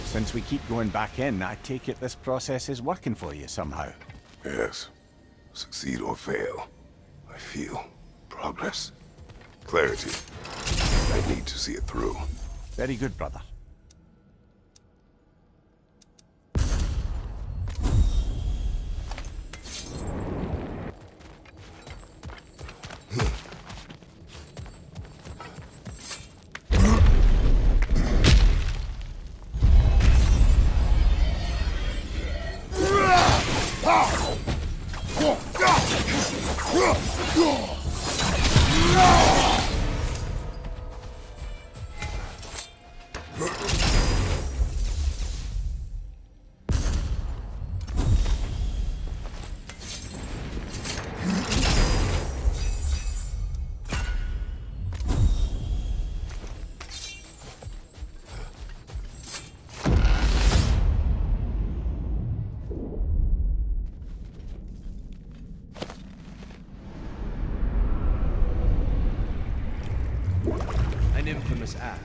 Since we keep going back in, I take it this process is working for you somehow. Yes. Succeed or fail, I feel progress. Clarity. I need to see it through. Very good, brother. An infamous act.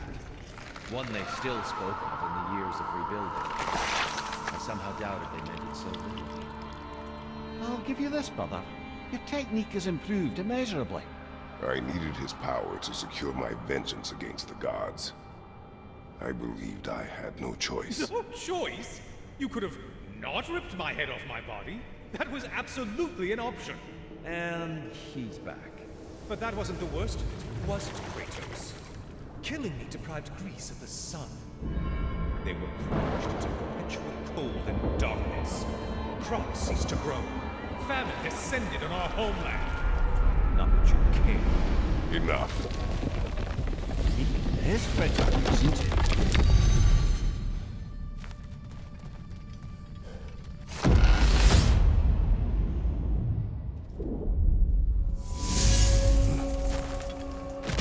One they still spoke of in the years of rebuilding. I somehow doubted they meant it so literally. I'll give you this, brother. Your technique has improved immeasurably. I needed his power to secure my vengeance against the gods. I believed I had no choice. No choice? You could have not ripped my head off my body. That was absolutely an option. And he's back. But that wasn't the worst, was it, Kratos? Killing me deprived Greece of the sun. They were plunged into perpetual cold and darkness. Crops ceased to grow. Famine descended on our homeland. Not that you care. Enough. It is pretty, isn't it?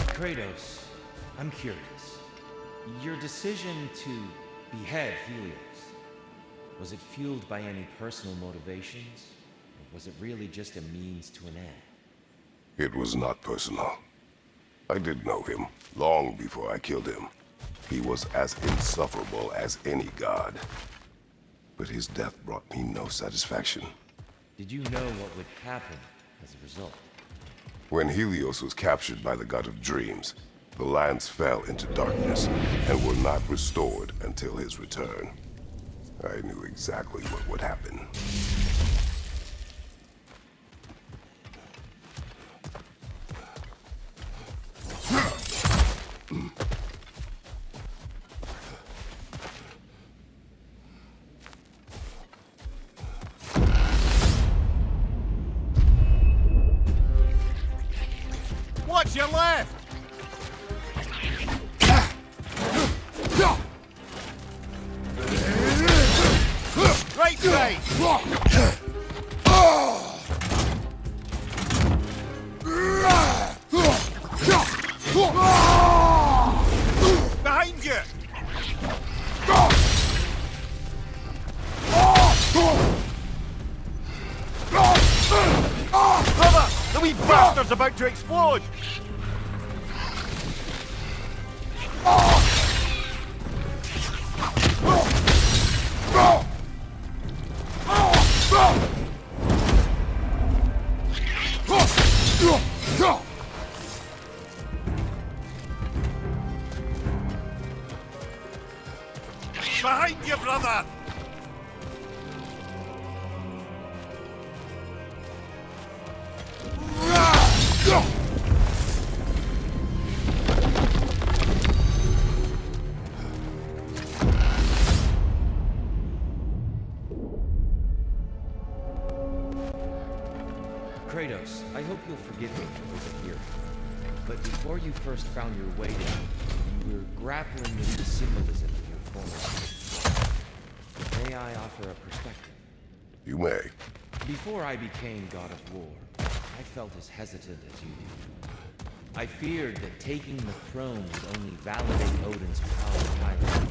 Kratos, I'm curious. Your decision to behead Helios, was it fueled by any personal motivations? Or was it really just a means to an end? It was not personal. I did know him, long before I killed him. He was as insufferable as any god. But his death brought me no satisfaction. Did you know what would happen as a result? When Helios was captured by the god of dreams, the lands fell into darkness and were not restored until his return. I knew exactly what would happen. Watch your left! Right side! Behind you! Brother! The wee bastard's about to explode! Behind you, brother! Kratos, I hope you'll forgive me for disappearing. But before you first found your way down, you were grappling with the symbolism of your former life. May I offer a perspective? You may. Before I became God of War, I felt as hesitant as you do. I feared that taking the throne would only validate Odin's power entirely,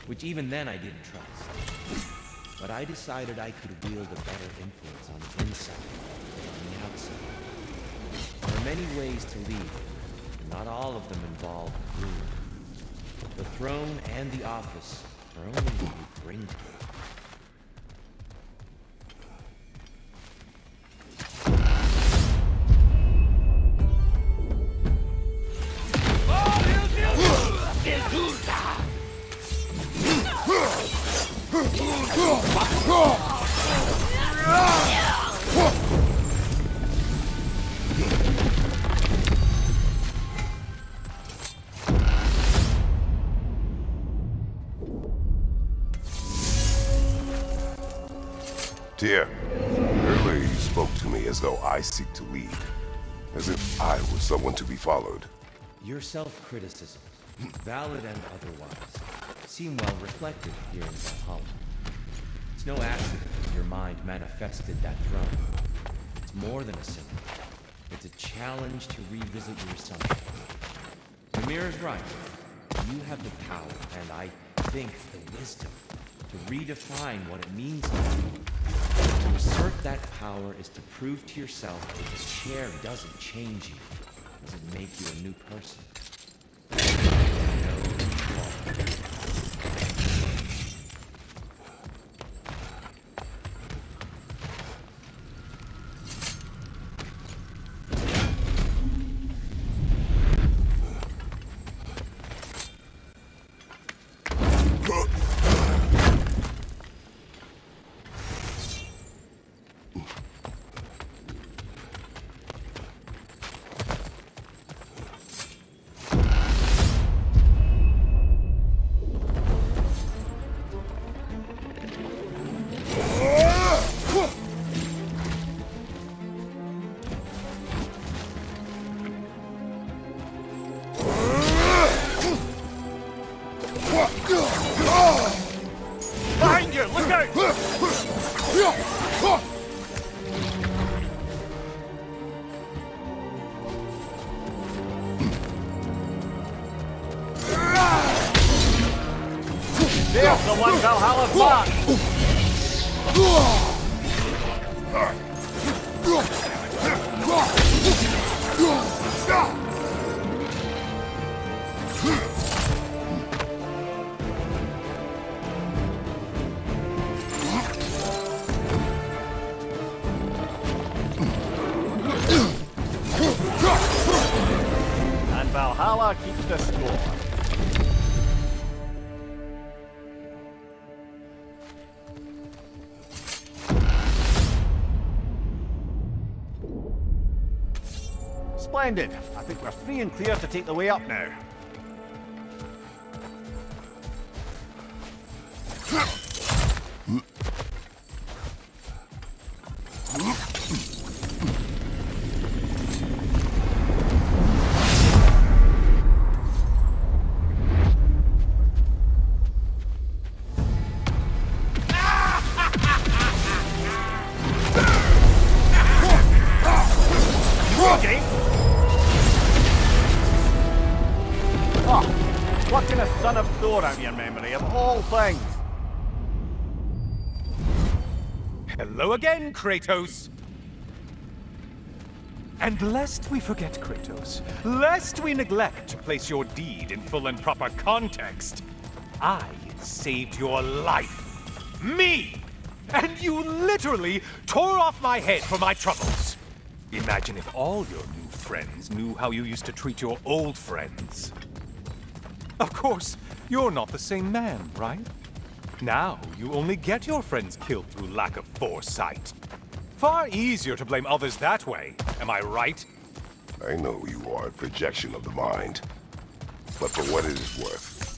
which even then I didn't trust. But I decided I could wield a better influence on the inside than on the outside. There are many ways to lead, and not all of them involve ruin. throne and the office are only what you bring to it. Dear, earlier you spoke to me as though I seek to lead, as if I were someone to be followed. Your self-criticisms, valid and otherwise, seem well reflected here in Valhalla. It's no accident that your mind manifested that throne. It's more than a symbol. It's a challenge to revisit your assumptions. Ymir's right. You have the power, and I think the wisdom, to redefine what it means to you. To assert that power is to prove to yourself that the chair doesn't change you, doesn't make you a new person. No fault. Behind you! Look out! There's the one Valhalla's mark! And Valhalla keeps the score. Splendid. I think we're free and clear to take the way up now. Plucking a son of Thor out of your memory, of all things. Hello again, Kratos! And lest we forget, Kratos, lest we neglect to place your deed in full and proper context, I saved your life. Me! And you literally tore off my head for my troubles. Imagine if all your new friends knew how you used to treat your old friends. Of course, you're not the same man, right? Now, you only get your friends killed through lack of foresight. Far easier to blame others that way, am I right? I know you are a projection of the mind, but for what it is worth,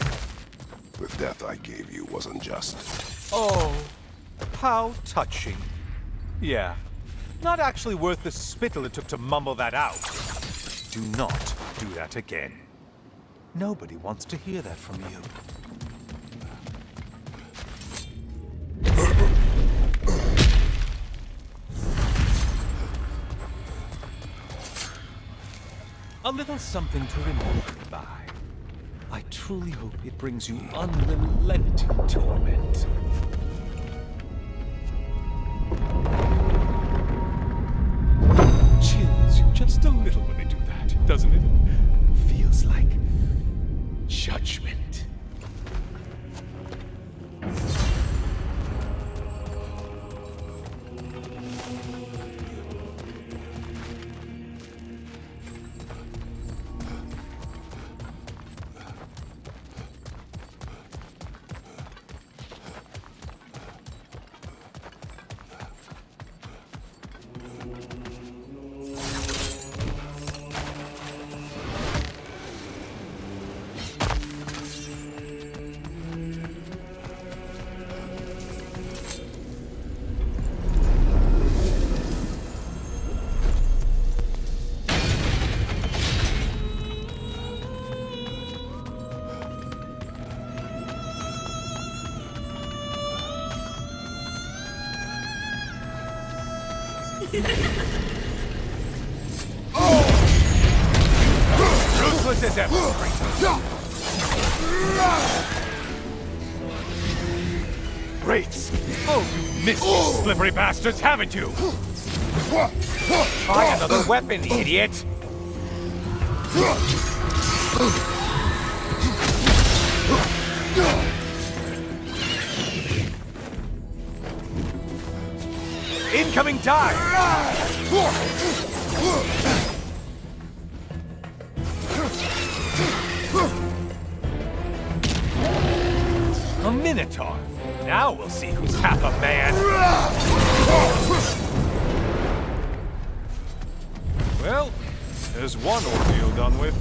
the death I gave you was unjust. Oh, how touching. Yeah, not actually worth the spittle it took to mumble that out. Do not do that again. Nobody wants to hear that from you. A little something to remember me by. I truly hope it brings you unrelenting torment. Chills you just a little when they do that, doesn't it? Feels like judgment. Ruthless as ever, Kratos. Wraiths! Oh, you missed, you slippery bastards, haven't you? Try another weapon, idiot! Incoming dive! A Minotaur. Now we'll see who's half a man. Well, there's one ordeal done with.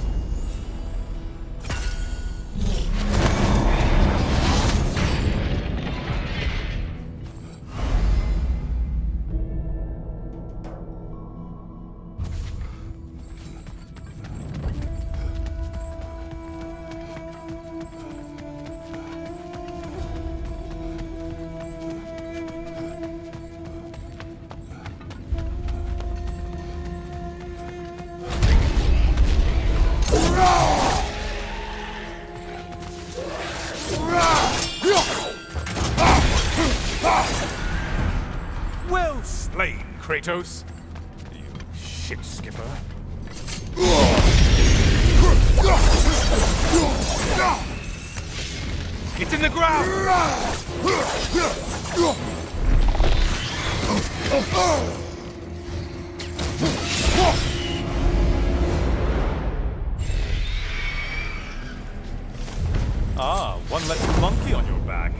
Well slain, Kratos. You shit skipper. It's in the ground! Ah, one less monkey on your back.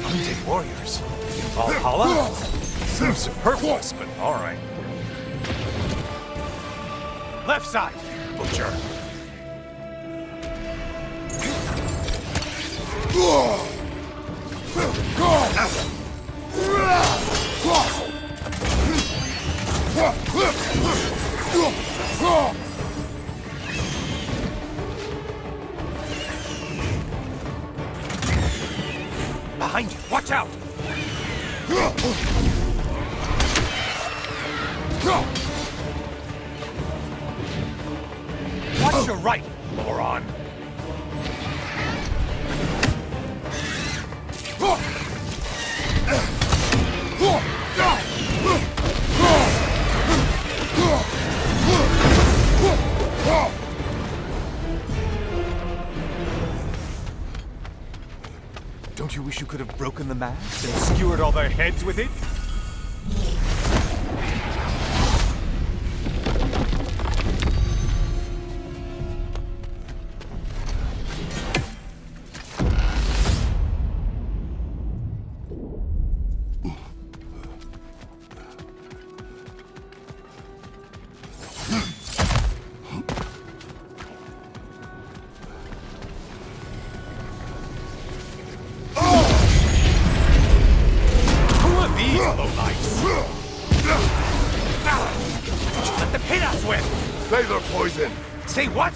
Undead warriors? In Valhalla? Seems superfluous, but alright. Left side, butcher. Behind you, watch out! Watch your right, moron! Don't you wish you could have broken the mast and skewered all their heads with it? Let them hit us with! Laser poison! Say what?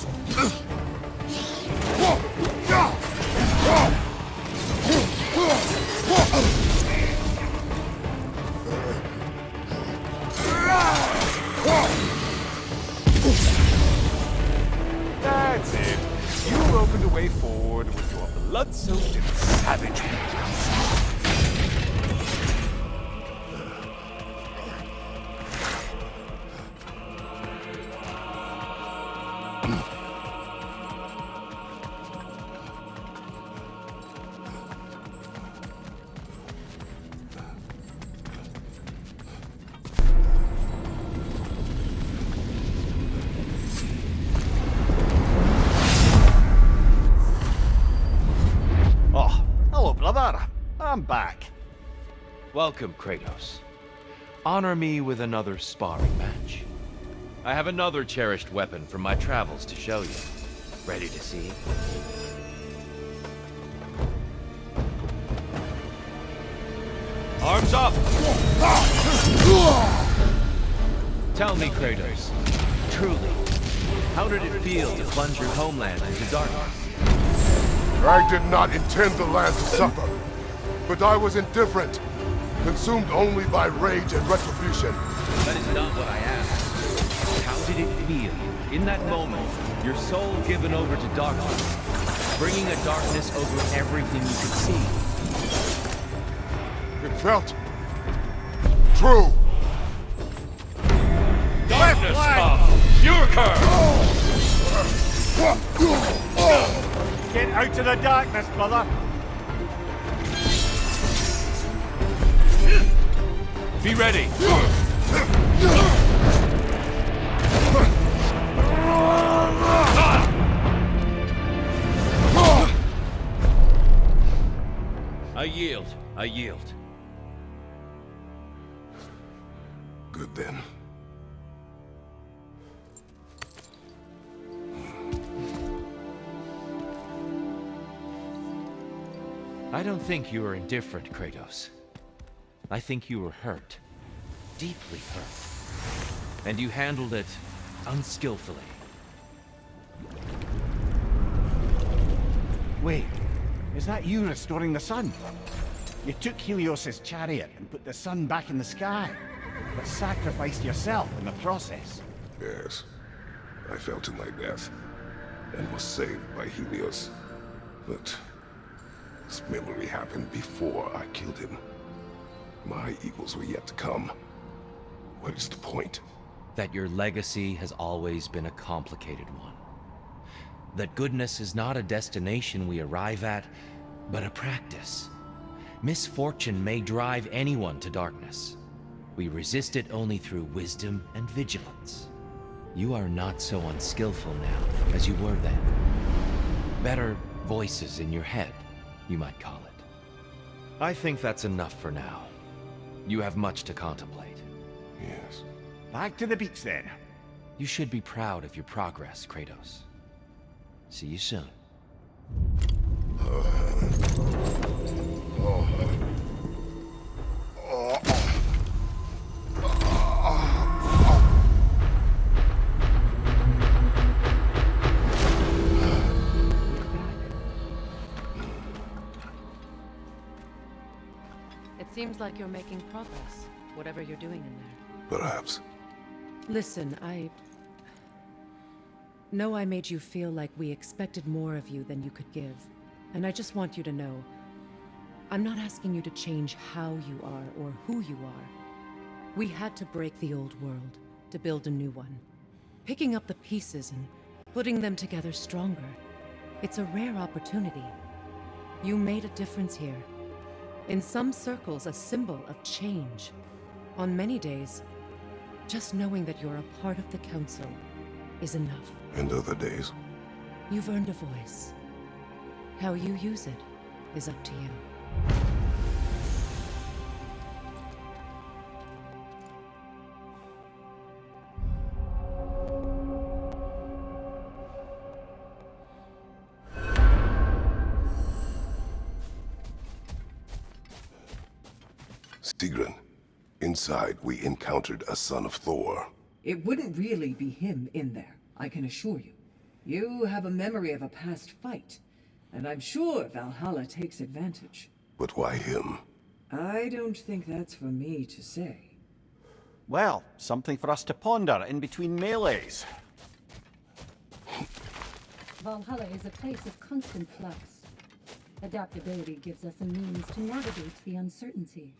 That's it. You opened a way forward with your blood-soaked and savage ways. I'm back. Welcome, Kratos. Honor me with another sparring match. I have another cherished weapon from my travels to show you. Ready to see? Arms up! Tell me, Kratos, truly, how did it feel to plunge your homeland into darkness? I did not intend the land to suffer, but I was indifferent, consumed only by rage and retribution. That is not what I asked. How did it feel, in that moment, your soul given over to darkness, bringing a darkness over everything you could see? It felt true. Darkness comes! Your curse! Get out of the darkness, brother. Be ready! I yield. I yield. Good then. I don't think you were indifferent, Kratos. I think you were hurt. Deeply hurt. And you handled it unskillfully. Wait, is that you restoring the sun? You took Helios's chariot and put the sun back in the sky, but sacrificed yourself in the process. Yes. I fell to my death, and was saved by Helios. But this memory happened before I killed him. My equals were yet to come. What is the point? That your legacy has always been a complicated one. That goodness is not a destination we arrive at, but a practice. Misfortune may drive anyone to darkness. We resist it only through wisdom and vigilance. You are not so unskillful now as you were then. Better voices in your head, you might call it. I think that's enough for now. You have much to contemplate. Yes. Back to the beach then. You should be proud of your progress, Kratos. See you soon. It seems like you're making progress, whatever you're doing in there. Perhaps. Listen, I know I made you feel like we expected more of you than you could give. And I just want you to know, I'm not asking you to change how you are or who you are. We had to break the old world to build a new one. Picking up the pieces and putting them together stronger. It's a rare opportunity. You made a difference here. In some circles, a symbol of change. On many days, just knowing that you're a part of the Council is enough. And other days. You've earned a voice. How you use it is up to you. Sigrun, inside we encountered a son of Thor. It wouldn't really be him in there, I can assure you. You have a memory of a past fight, and I'm sure Valhalla takes advantage. But why him? I don't think that's for me to say. Well, something for us to ponder in between melees. Valhalla is a place of constant flux. Adaptability gives us a means to navigate the uncertainty.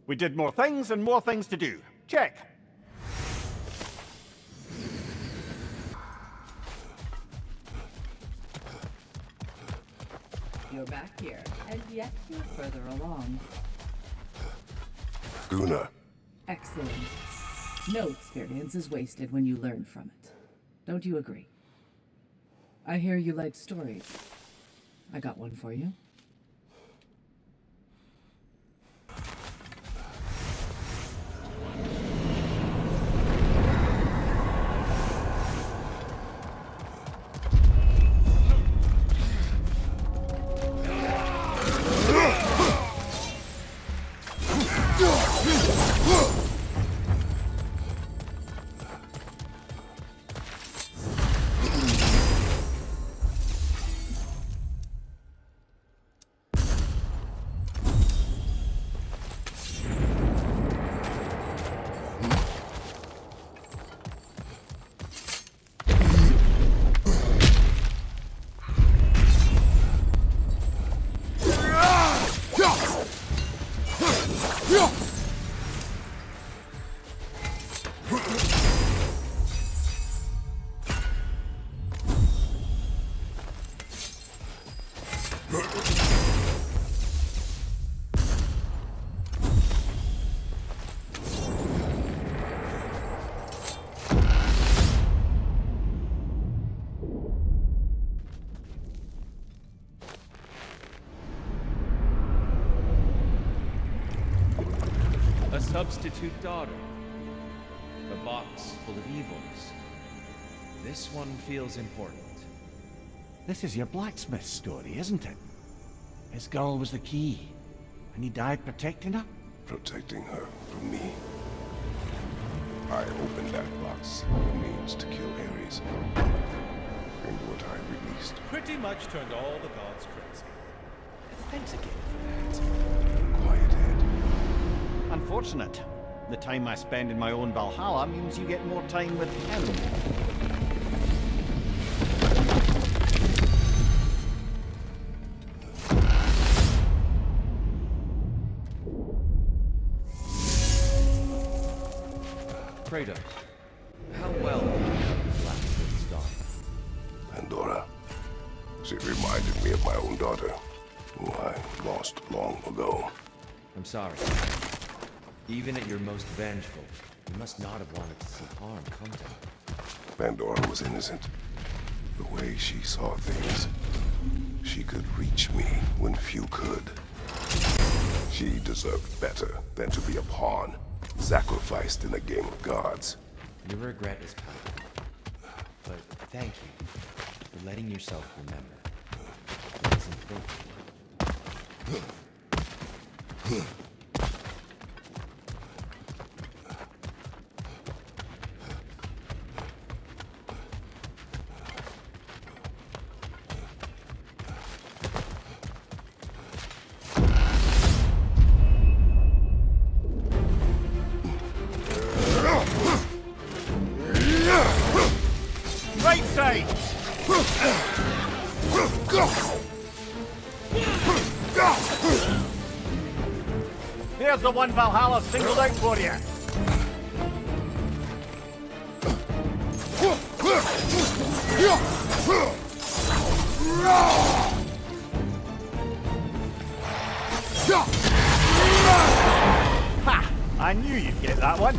We did more things and more things to do. Check. You're back here, and yet you're further along. Gunnar. Excellent. No experience is wasted when you learn from it. Don't you agree? I hear you like stories. I got one for you. A substitute daughter. A box full of evils. This one feels important. This is your blacksmith story, isn't it? His girl was the key, and he died protecting her? Protecting her from me. I opened that box with means to kill Ares. And what I released. Pretty much turned all the gods crazy. Thanks again for that. Quiet head. Unfortunate. The time I spend in my own Valhalla means you get more time with him. Kratos, how well did you know the blacksmith's daughter? Pandora. She reminded me of my own daughter, who I lost long ago. I'm sorry. Even at your most vengeful, you must not have wanted to see harm come to her. Pandora was innocent. The way she saw things, she could reach me when few could. She deserved better than to be a pawn, sacrificed in a game of gods. Your regret is palpable. But thank you for letting yourself remember. It is important. Right side! Here's the one Valhalla singled out for you. Ha! I knew you'd get that one.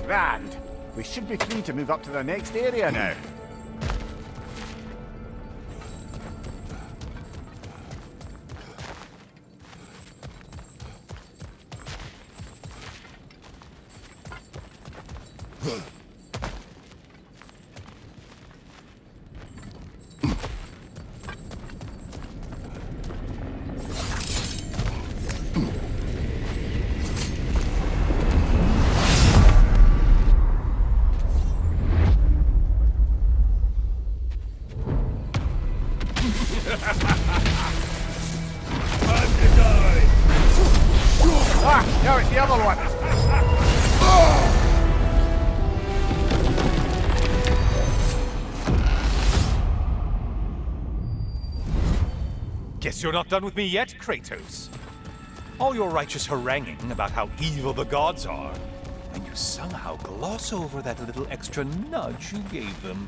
Grand. We should be free to move up to the next area now. Ah, no, it's the other one. Guess you're not done with me yet, Kratos. All your righteous haranguing about how evil the gods are, and you somehow gloss over that little extra nudge you gave them.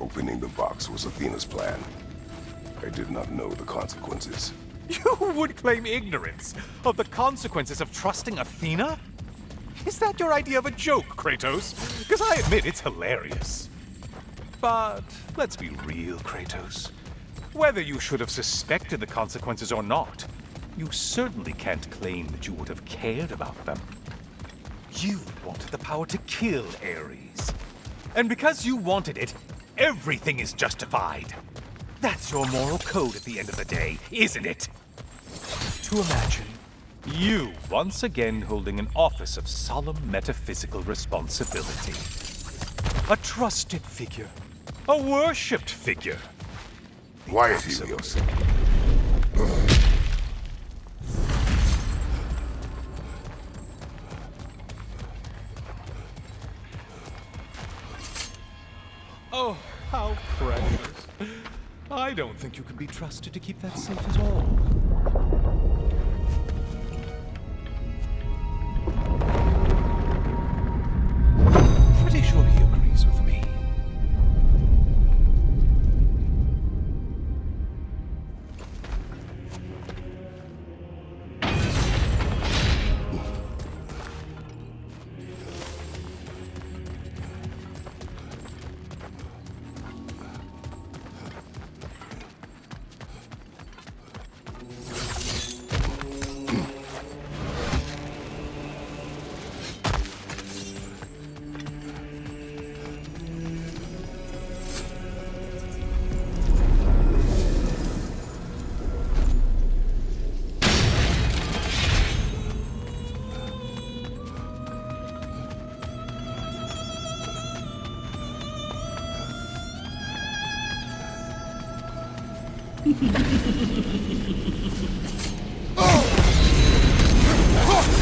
Opening the box was Athena's plan. I did not know the consequences. You would claim ignorance of the consequences of trusting Athena? Is that your idea of a joke, Kratos? Because I admit it's hilarious. But let's be real, Kratos. Whether you should have suspected the consequences or not, you certainly can't claim that you would have cared about them. You wanted the power to kill Ares. And because you wanted it, everything is justified. That's your moral code at the end of the day, isn't it? To imagine you once again holding an office of solemn metaphysical responsibility. A trusted figure. A worshipped figure. Quiet, Helios. Oh, how precious. I don't think you can be trusted to keep that safe at all. Pretty sure he agrees with me.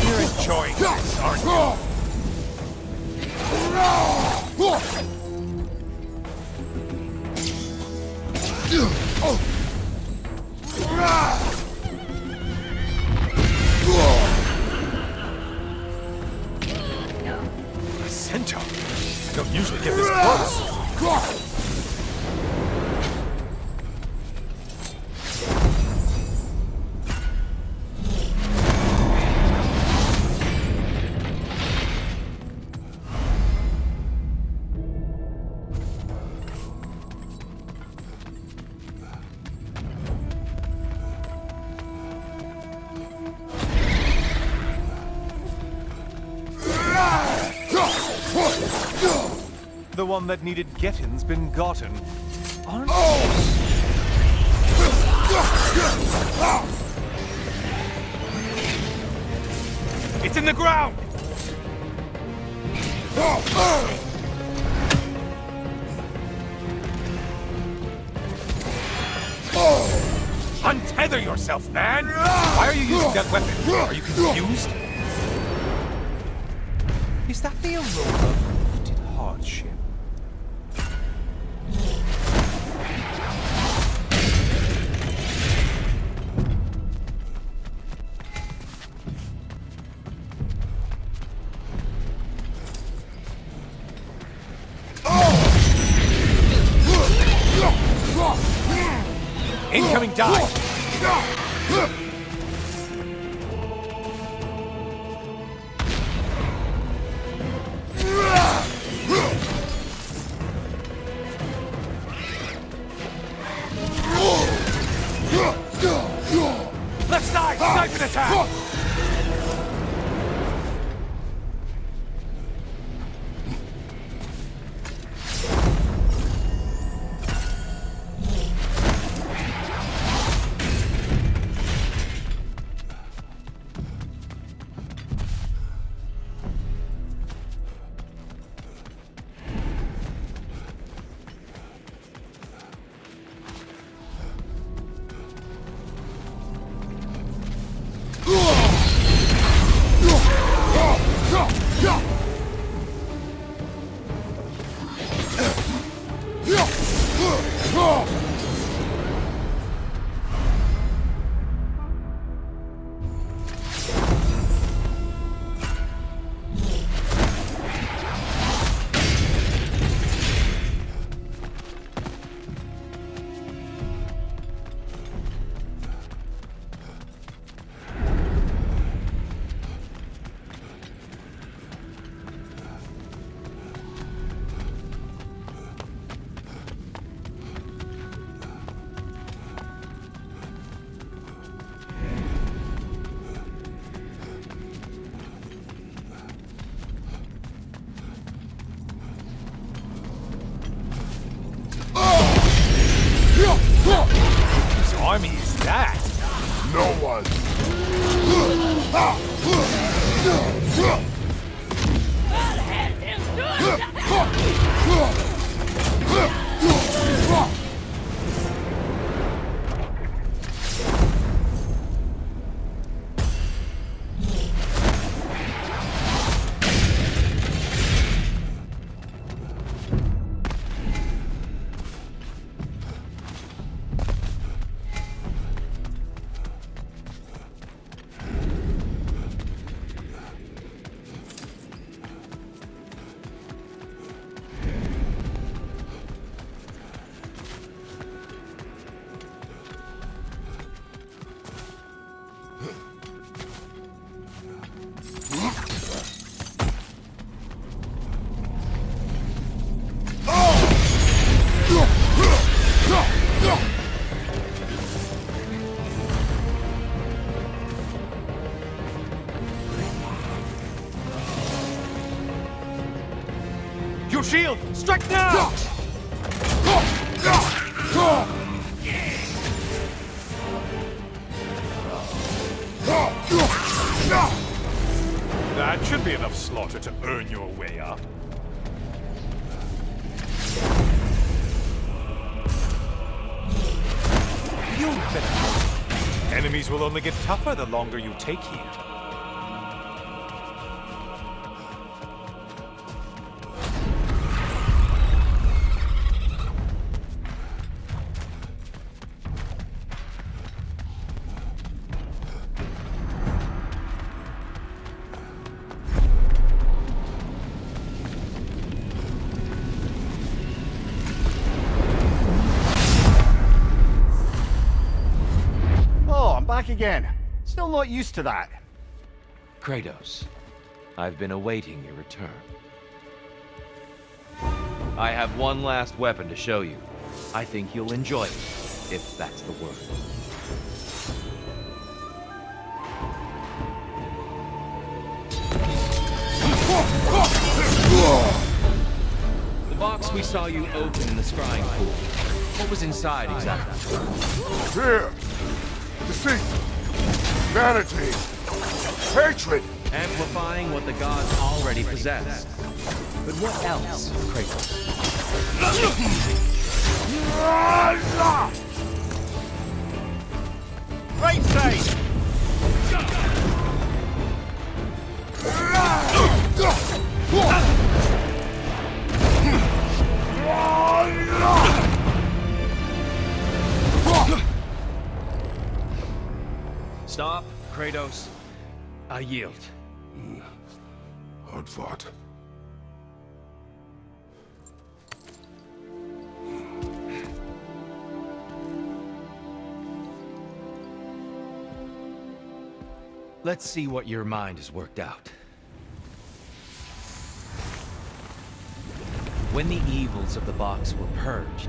You're enjoying this, aren't you? A centaur? I don't usually get this close. The one that needed getting's been gotten. Aren't It's in the ground! Untether yourself, man! Why are you using that weapon? Are you confused? Is that the aroma of lifted hardship? Incoming dive! Left side! Sniper attack! no one! Your shield! Strike now! That should be enough slaughter to earn your way up. You better. Enemies will only get tougher the longer you take heed. Back again. Still not used to that. Kratos, I've been awaiting your return. I have one last weapon to show you. I think you'll enjoy it, if that's the word. The box we saw you open in the scrying pool. What was inside exactly? Fear! Deceit! Vanity! Hatred! Amplifying what the gods already possess. But what else, Kratos? Right side! Stop, Kratos. I yield. Hard fought. Let's see what your mind has worked out. When the evils of the box were purged,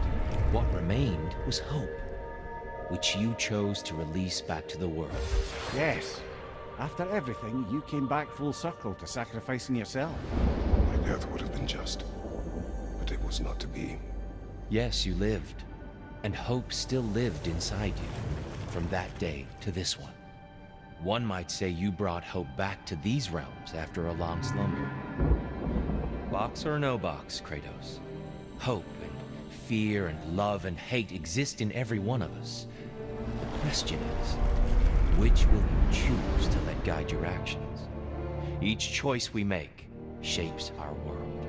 what remained was hope, which you chose to release back to the world. Yes. After everything, you came back full circle to sacrificing yourself. My death would have been just, but it was not to be. Yes, you lived, and hope still lived inside you, from that day to this one. One might say you brought hope back to these realms after a long slumber. Box or no box, Kratos. Hope and fear and love and hate exist in every one of us. The question is, which will you choose to let guide your actions? Each choice we make shapes our world.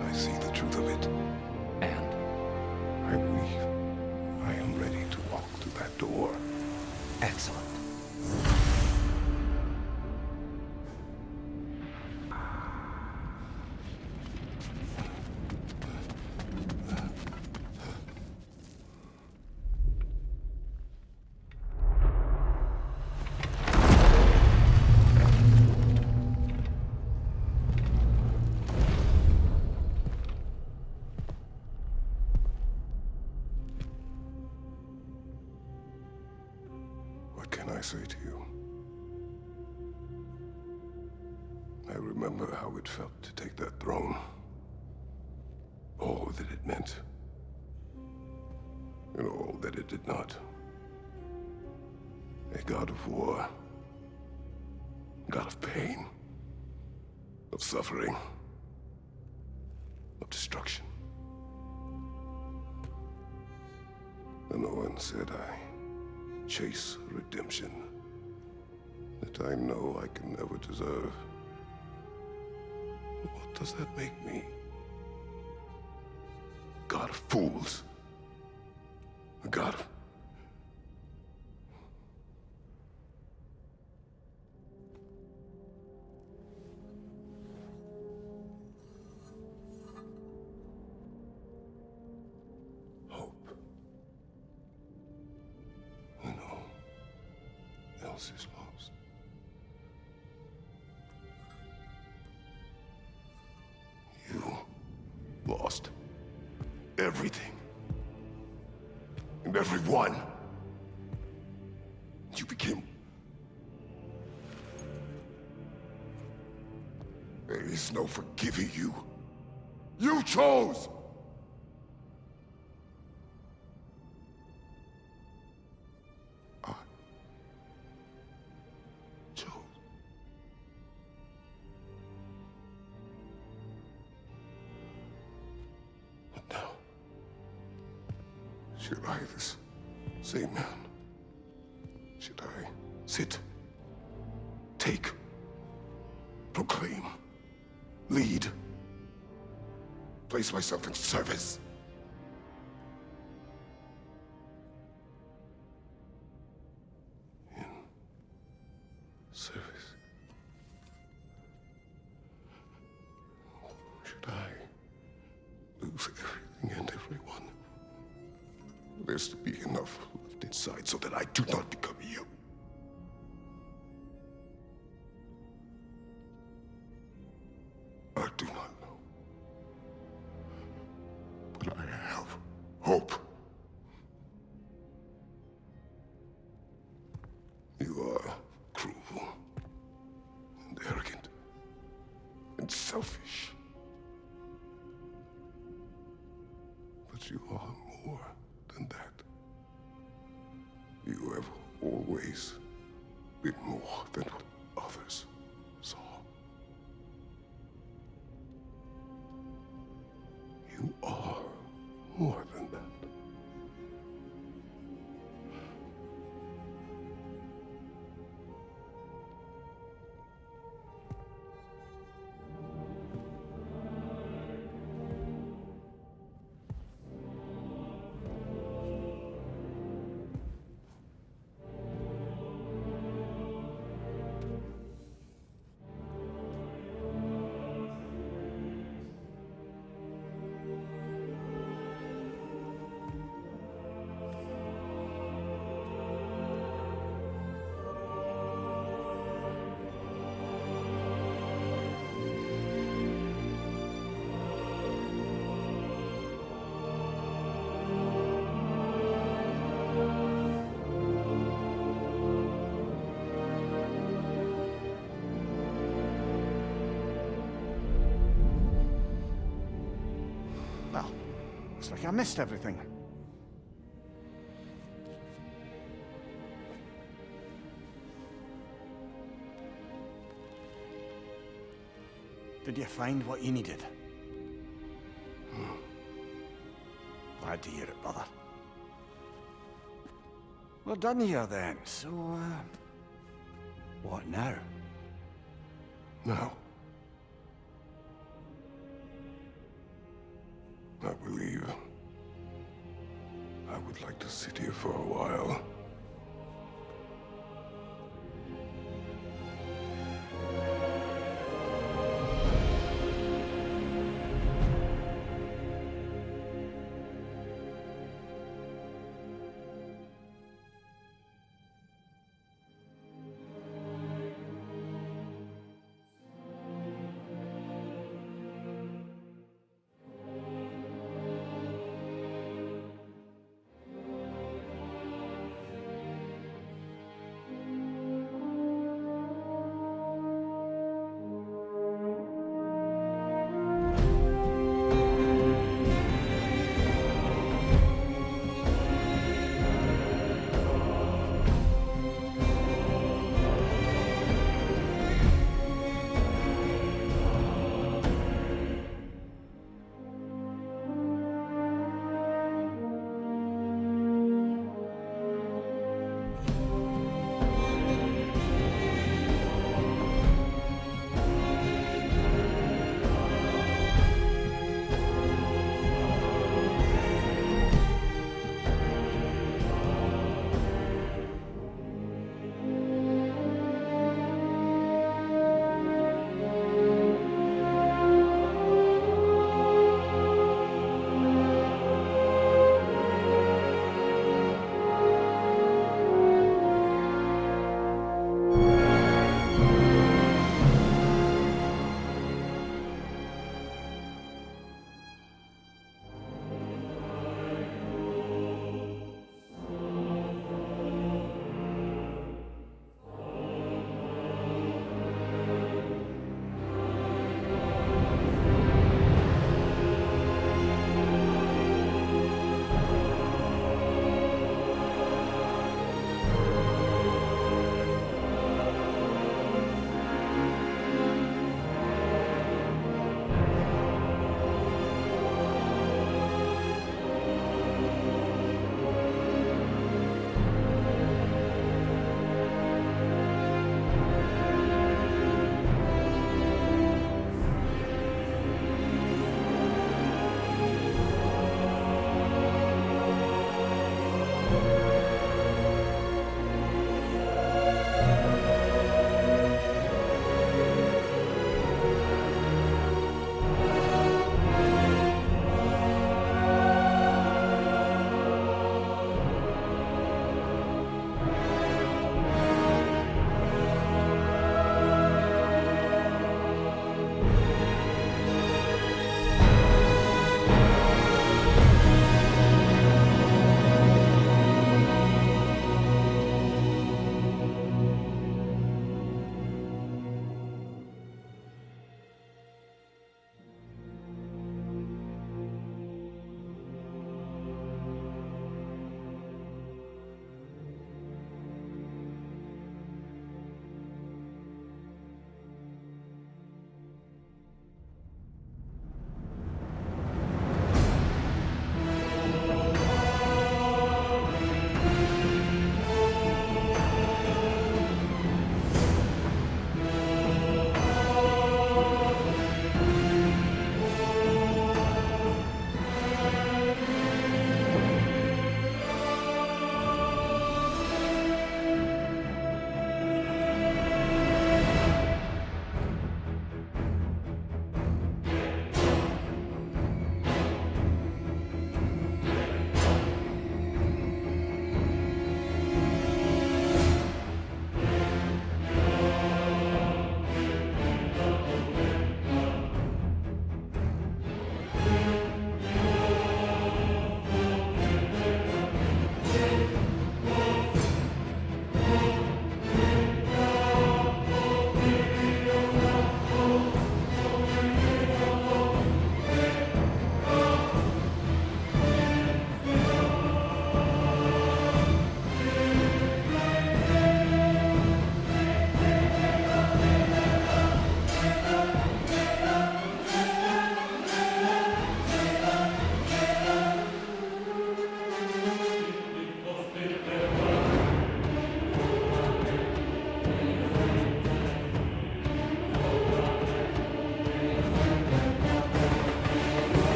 I see the truth of it. And I believe I am ready to walk through that door. excellent. What can I say to you? I remember how it felt to take that throne. All that it meant. And all that it did not. A god of war. God of pain. Of suffering. Of destruction. And the one said I chase redemption that I know I can never deserve. What does that make me? God of fools. A god of... hope. When all else is lost. You lost everything. And everyone. You became... There is no forgiving you. You chose! I chose. But now, should I, this same man, should I sit, take, proclaim, lead, place myself in service? In service? Should I lose everything and everyone? There's to be enough left inside so that I do not become you. I do not know. But I have hope. You are cruel and arrogant and selfish. But you are more than that. You have always been more than what others saw. You are more than that. Well, looks like I missed everything. Did you find what you needed? Glad to hear it, brother. We're done here then, so, what now? Now, I believe I would like to sit here for a while.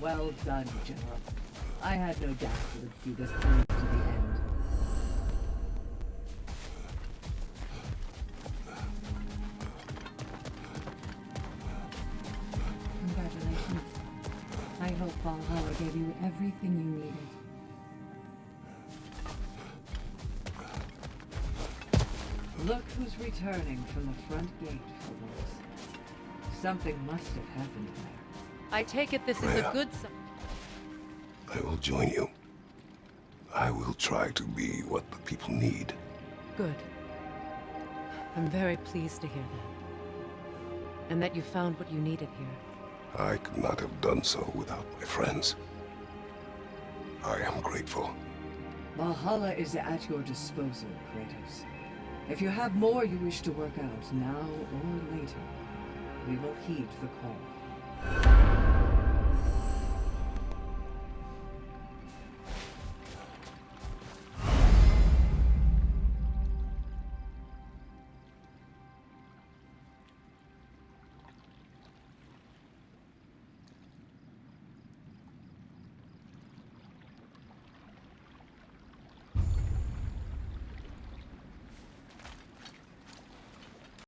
Well done, General. I had no doubt you would see this through to the end. Congratulations. I hope Valhalla gave you everything you needed. Look who's returning from the front gate, fools. Something must have happened there. I take it this is a good sign. I will join you. I will try to be what the people need. Good. I'm very pleased to hear that. And that you found what you needed here. I could not have done so without my friends. I am grateful. Valhalla is at your disposal, Kratos. If you have more you wish to work out, now or later, we will heed the call.